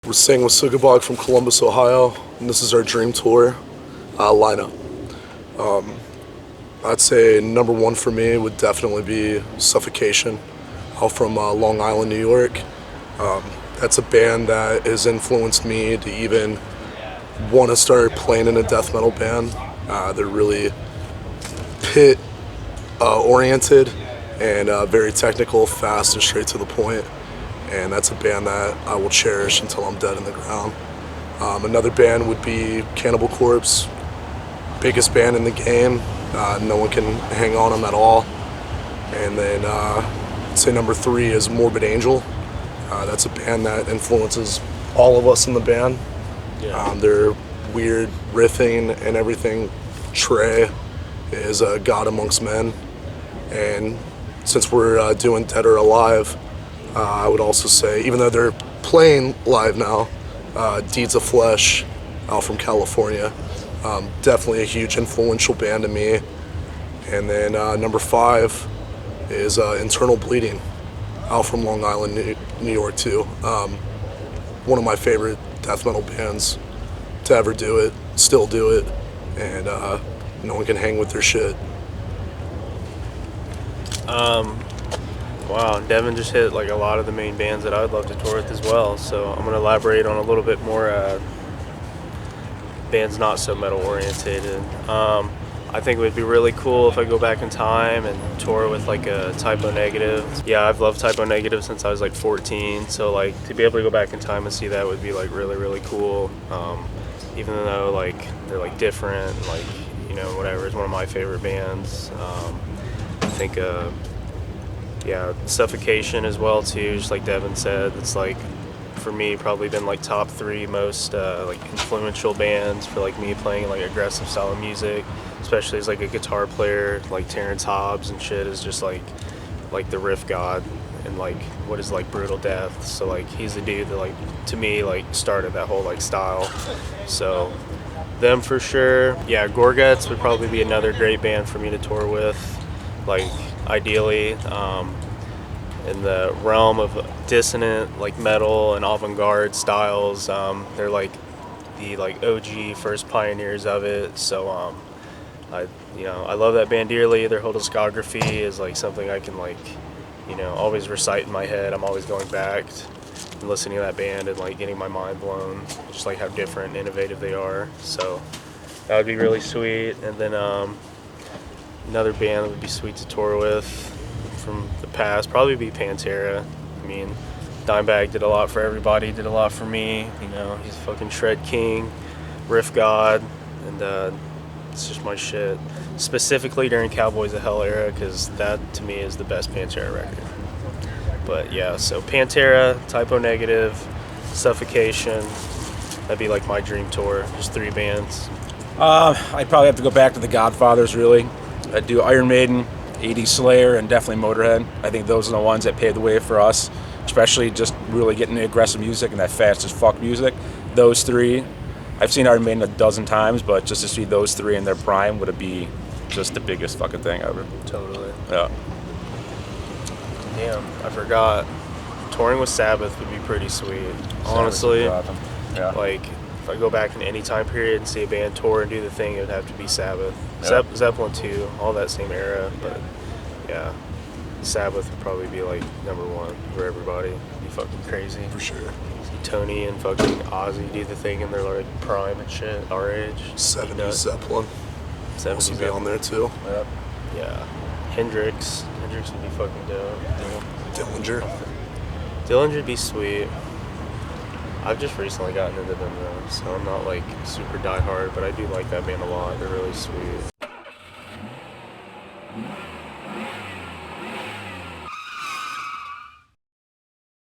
We're staying with Sugabog from Columbus, Ohio, and this is our dream tour lineup. I'd say number one for me would definitely be Suffocation, out from Long Island, New York. That's a band that has influenced me to even want to start playing in a death metal band. They're really pit oriented and very technical, fast, and straight to the point. And that's a band that I will cherish until I'm dead in the ground. Another band would be Cannibal Corpse, biggest band in the game. No one can hang on them at all. And then I'd say number three is Morbid Angel. That's a band that influences all of us in the band. Their weird riffing and everything. Trey is a god amongst men. And since we're doing Dead or Alive, I would also say, even though they're playing live now, Deeds of Flesh out from California. Definitely a huge influential band to me. And then number five is Internal Bleeding out from Long Island, New York too. One of my favorite death metal bands to ever do it, still do it, and no one can hang with their shit. Wow, Devin just hit like a lot of the main bands that I would love to tour with as well. So I'm going to elaborate on a little bit more bands not so metal orientated. I think it would be really cool if I go back in time and tour with like a Type O Negative. Yeah, I've loved Type O Negative since I was like 14. So like to be able to go back in time and see that would be like really, really cool. Even though like they're like different, like, you know, whatever, it's one of my favorite bands. I think yeah, Suffocation as well too, just like Devin said. It's like, for me, probably been like top three most like influential bands for like me playing like aggressive style of music, especially as like a guitar player. Like Terrence Hobbs and shit is just like the riff god and like what is like brutal death. So like he's the dude that like to me like started that whole like style. So them for sure. Yeah, Gorguts would probably be another great band for me to tour with. Like ideally, in the realm of dissonant like metal and avant-garde styles, they're like the like OG first pioneers of it. So I love that band dearly. Their whole discography is like something I can like, you know, always recite in my head. I'm always going back and listening to that band and like getting my mind blown, just like how different and innovative they are. So that would be really sweet. And then another band that would be sweet to tour with from the past probably be Pantera. I mean, Dimebag did a lot for everybody, did a lot for me. You know, he's a fucking shred king, riff god, and it's just my shit. Specifically during Cowboys of Hell era, because that to me is the best Pantera record. But yeah, so Pantera, Type O Negative, Suffocation. That'd be like my dream tour. Just three bands. I'd probably have to go back to the Godfathers, really. I'd do Iron Maiden, 80s Slayer, and definitely Motorhead. I think those are the ones that paved the way for us, especially just really getting the aggressive music and that fast as fuck music. Those three, I've seen Iron Maiden a dozen times, but just to see those three in their prime would be just the biggest fucking thing ever. Totally. Yeah. Damn, I forgot. Touring with Sabbath would be pretty sweet. Honestly, yeah. Like if I go back in any time period and see a band tour and do the thing, it would have to be Sabbath. Yeah. Zeppelin too, all that same era. But yeah, Sabbath would probably be like number one for everybody. It'd be fucking crazy. For sure. See Tony and fucking Ozzy do the thing in their like prime and shit, our age. 70s Zeppelin. 70s Also be on there too. Yep. Yeah. Hendrix would be fucking dope. Dillinger. Dillinger would be sweet. I've just recently gotten into them though, so I'm not like super diehard, but I do like that band a lot. They're really sweet.